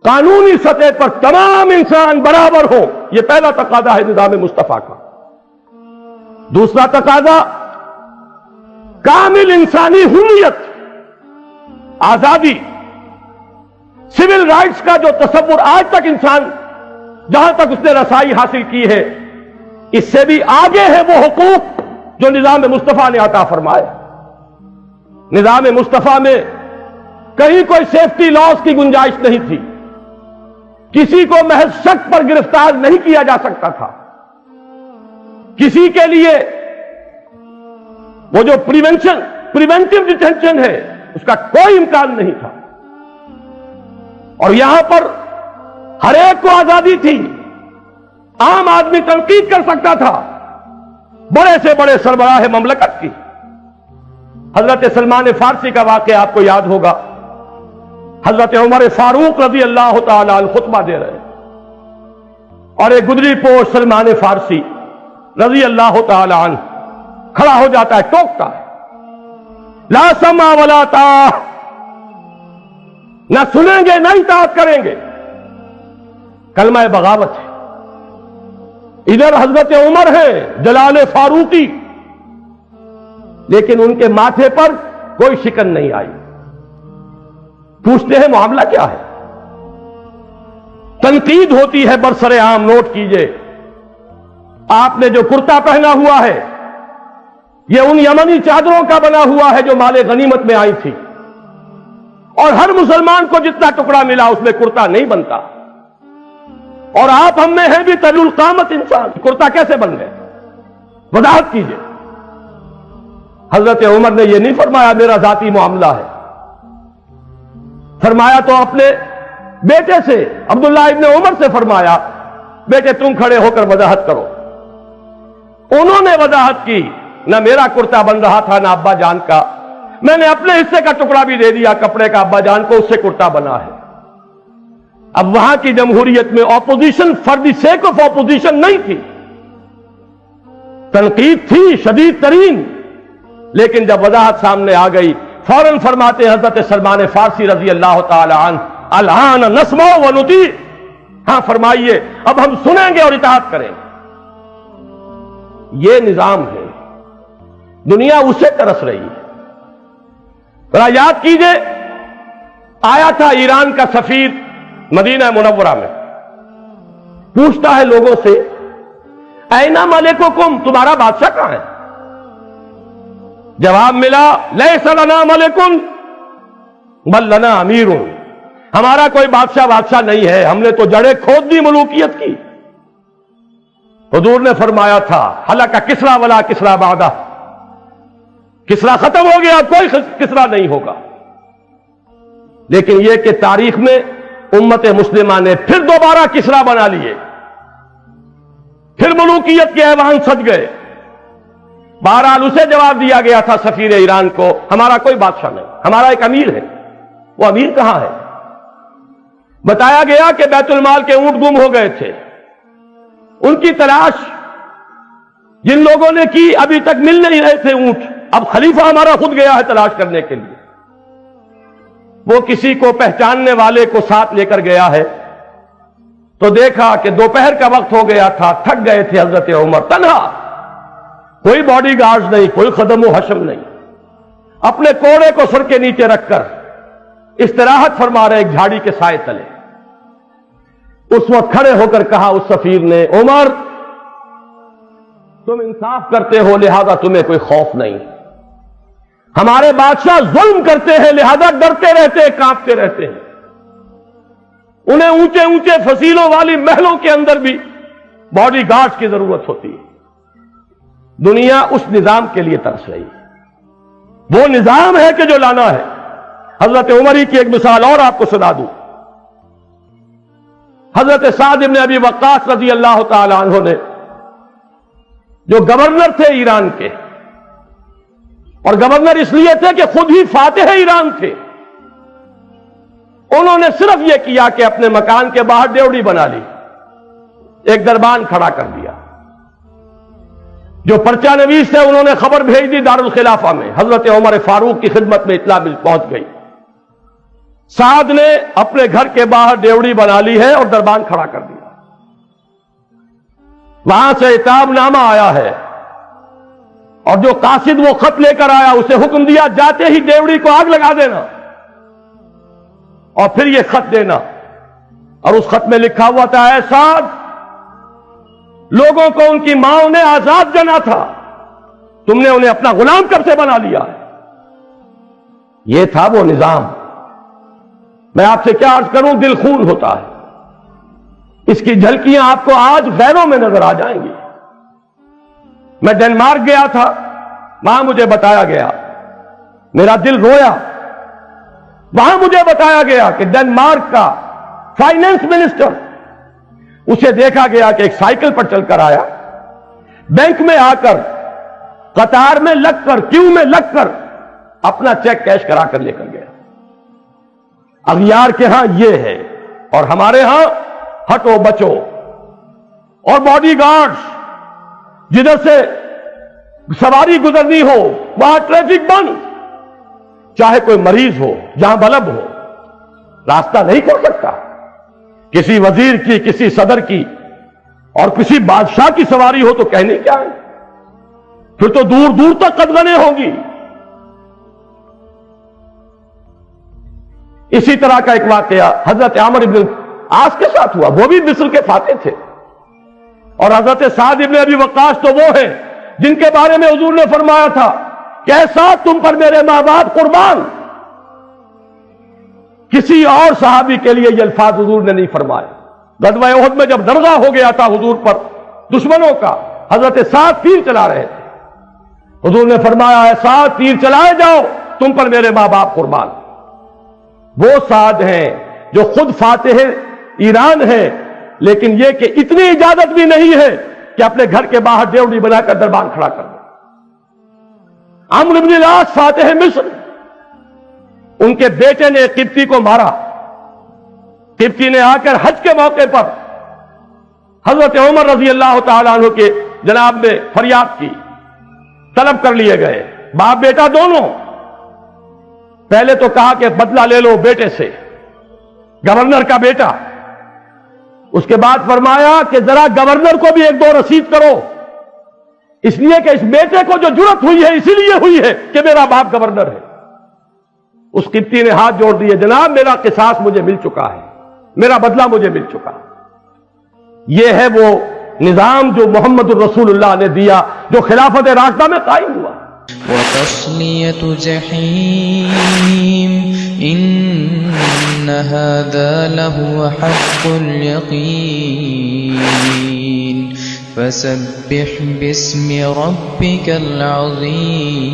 قانونی سطح پر تمام انسان برابر ہو، یہ پہلا تقاضا ہے نظام مصطفیٰ کا۔ دوسرا تقاضا کامل انسانی حریت، آزادی، سول رائٹس کا جو تصور آج تک انسان جہاں تک اس نے رسائی حاصل کی ہے، اس سے بھی آگے ہے وہ حقوق جو نظام مصطفیٰ نے عطا فرمائے۔ نظام مصطفیٰ میں کہیں کوئی سیفٹی لاس کی گنجائش نہیں تھی، کسی کو محض شک پر گرفتار نہیں کیا جا سکتا تھا، کسی کے لیے وہ جو پریونٹیو ڈیٹینشن ہے اس کا کوئی امکان نہیں تھا، اور یہاں پر ہر ایک کو آزادی تھی، عام آدمی تنقید کر سکتا تھا بڑے سے بڑے سربراہ مملکت کی۔ حضرت سلمان فارسی کا واقعہ آپ کو یاد ہوگا، حضرت عمر فاروق رضی اللہ تعالی عنہ خطبہ دے رہے اور ایک گدری پوش سلمان فارسی رضی اللہ تعالی عنہ کھڑا ہو جاتا ہے، ٹوکتا ہے، لا سمع ولا طاعہ، نہ سنیں گے نہ اطاعت کریں گے، کلمہ بغاوت ہے۔ ادھر حضرت عمر ہیں جلال فاروقی، لیکن ان کے ماتھے پر کوئی شکن نہیں آئی۔ پوچھتے ہیں معاملہ کیا ہے؟ تنقید ہوتی ہے برسر عام، نوٹ کیجئے، آپ نے جو کرتا پہنا ہوا ہے یہ ان یمنی چادروں کا بنا ہوا ہے جو مال غنیمت میں آئی تھی، اور ہر مسلمان کو جتنا ٹکڑا ملا اس میں کرتا نہیں بنتا، اور آپ ہم میں ہیں بھی طویل القامت انسان، کرتا کیسے بن گئے؟ وضاحت کیجئے۔ حضرت عمر نے یہ نہیں فرمایا میرا ذاتی معاملہ ہے، فرمایا تو اپنے بیٹے سے عبداللہ ابن عمر سے فرمایا، بیٹے تم کھڑے ہو کر وضاحت کرو۔ انہوں نے وضاحت کی، نہ میرا کرتا بن رہا تھا نہ ابا جان کا، میں نے اپنے حصے کا ٹکڑا بھی دے دیا کپڑے کا ابا جان کو، اس سے کرتا بنا ہے۔ اب وہاں کی جمہوریت میں opposition for the sake of opposition نہیں تھی، تنقید تھی شدید ترین، لیکن جب وضاحت سامنے آ گئی فوراً فرماتے ہیں حضرت سلمان فارسی رضی اللہ تعالی عنہ، الآن نسمع و نطیع، ہاں فرمائیے اب ہم سنیں گے اور اطاعت کریں گے۔ یہ نظام ہے، دنیا اسے ترس رہی ہے۔ ذرا یاد کیجئے، آیا تھا ایران کا سفیر مدینہ منورہ میں، پوچھتا ہے لوگوں سے این ملککم، تمہارا بادشاہ کہاں ہے؟ جواب ملا لیس لنا ملکن بل لنا امیر، ہمارا کوئی بادشاہ نہیں ہے، ہم نے تو جڑیں کھود دی ملوکیت کی۔ حضور نے فرمایا تھا ہلک کسریٰ ولا کسریٰ بعدہ، کسریٰ ختم ہو گیا، کوئی کسریٰ نہیں ہوگا۔ لیکن یہ کہ تاریخ میں امت مسلمہ نے پھر دوبارہ کسریٰ بنا لیے، پھر ملوکیت کے ایوان سج گئے۔ بہرحال اسے جواب دیا گیا تھا سفیر ایران کو، ہمارا کوئی بادشاہ نہیں، ہمارا ایک امیر ہے۔ وہ امیر کہاں ہے؟ بتایا گیا کہ بیت المال کے اونٹ گم ہو گئے تھے، ان کی تلاش جن لوگوں نے کی ابھی تک مل نہیں رہے تھے اونٹ، اب خلیفہ ہمارا خود گیا ہے تلاش کرنے کے لیے۔ وہ کسی کو پہچاننے والے کو ساتھ لے کر گیا ہے تو دیکھا کہ دوپہر کا وقت ہو گیا تھا، تھک گئے تھے حضرت عمر، تنہا، کوئی باڈی گارڈز نہیں، کوئی خدم و حشم نہیں، اپنے کوڑے کو سر کے نیچے رکھ کر استراحت فرما رہے ایک جھاڑی کے سائے تلے۔ اس وقت کھڑے ہو کر کہا اس سفیر نے، عمر تم انصاف کرتے ہو لہذا تمہیں کوئی خوف نہیں، ہمارے بادشاہ ظلم کرتے ہیں لہذا ڈرتے رہتے ہیں، کانپتے رہتے ہیں، انہیں اونچے اونچے فصیلوں والی محلوں کے اندر بھی باڈی گارڈز کی ضرورت ہوتی ہے۔ دنیا اس نظام کے لیے ترس رہی ہے، وہ نظام ہے کہ جو لانا ہے۔ حضرت عمری کی ایک مثال اور آپ کو سنا دوں، حضرت سعد بن ابی وقاص رضی اللہ تعالی عنہ نے، جو گورنر تھے ایران کے، اور گورنر اس لیے تھے کہ خود ہی فاتح ایران تھے، انہوں نے صرف یہ کیا کہ اپنے مکان کے باہر ڈیوڑی بنا لی، ایک دربان کھڑا کر دیا، جو پرچہ نویس تھے انہوں نے خبر بھیج دی دارالخلافہ میں، حضرت عمر فاروق کی خدمت میں اطلاع پہنچ گئی، سعد نے اپنے گھر کے باہر ڈیوڑی بنا لی ہے اور دربان کھڑا کر دیا. وہاں سے عتاب نامہ آیا ہے اور جو قاصد وہ خط لے کر آیا اسے حکم دیا جاتے ہی ڈیوڑی کو آگ لگا دینا اور پھر یہ خط دینا. اور اس خط میں لکھا ہوا تھا اے سعد لوگوں کو ان کی ماں نے آزاد جنا تھا, تم نے انہیں اپنا غلام کب سے بنا لیا ہے. یہ تھا وہ نظام. میں آپ سے کیا عرض کروں, دل خون ہوتا ہے. اس کی جھلکیاں آپ کو آج غیروں میں نظر آ جائیں گی. میں ڈنمارک گیا تھا, وہاں مجھے بتایا گیا, میرا دل رویا. وہاں مجھے بتایا گیا کہ ڈنمارک کا فائنانس منسٹر, اسے دیکھا گیا کہ ایک سائیکل پر چل کر آیا, بینک میں آ کر قطار میں لگ کر کیو میں لگ کر اپنا چیک کیش کرا کر لے کر گیا. اغیار کے ہاں یہ ہے اور ہمارے ہاں ہٹو بچو اور باڈی گارڈز, جدھر سے سواری گزرنی ہو وہاں ٹریفک بند, چاہے کوئی مریض ہو جہاں بلب ہو راستہ نہیں کھل سکتا. کسی وزیر کی, کسی صدر کی اور کسی بادشاہ کی سواری ہو تو کہنے کیا ہے, پھر تو دور دور تک قدغنیں ہوں گی. اسی طرح کا ایک واقعہ حضرت عامر ابن عاص کے ساتھ ہوا, وہ بھی مصر کے فاتح تھے. اور حضرت سعد ابن ابی وقاص تو وہ ہیں جن کے بارے میں حضور نے فرمایا تھا کہ اے سعد تم پر میرے ماں باپ قربان. کسی اور صحابی کے لیے یہ الفاظ حضور نے نہیں فرمائے. غزوہ احد میں جب درغہ ہو گیا تھا حضور پر دشمنوں کا, حضرت سعد تیر چلا رہے تھے, حضور نے فرمایا اے سعد تیر چلائے جاؤ, تم پر میرے ماں باپ قربان. وہ سعد ہیں جو خود فاتح ایران ہیں, لیکن یہ کہ اتنی اجازت بھی نہیں ہے کہ اپنے گھر کے باہر ڈیوڑی بنا کر دربان کھڑا کر دیں. عمرو بن العاص فاتح مصر, ان کے بیٹے نے ایک قبطی کو مارا. قبطی نے آ کر حج کے موقع پر حضرت عمر رضی اللہ تعالیٰ عنہ کے جناب میں فریاد کی, طلب کر لیے گئے باپ بیٹا دونوں. پہلے تو کہا کہ بدلہ لے لو بیٹے سے, گورنر کا بیٹا. اس کے بعد فرمایا کہ ذرا گورنر کو بھی ایک دو رسید کرو, اس لیے کہ اس بیٹے کو جو جرت ہوئی ہے اسی لیے ہوئی ہے کہ میرا باپ گورنر ہے. اس قبطی نے ہاتھ جوڑ دیے, جناب میرا قصاص مجھے مل چکا ہے, میرا بدلہ مجھے مل چکا. یہ ہے وہ نظام جو محمد الرسول اللہ نے دیا, جو خلافت راشدہ میں قائم ہوا. وَتَصْلِيَةُ جَحِيمٍ إِنَّ هَذَا لَهُوَ حَقُّ الْيَقِينِ فَسَبِّحْ بِاسْمِ رَبِّكَ الْعَظِيمِ.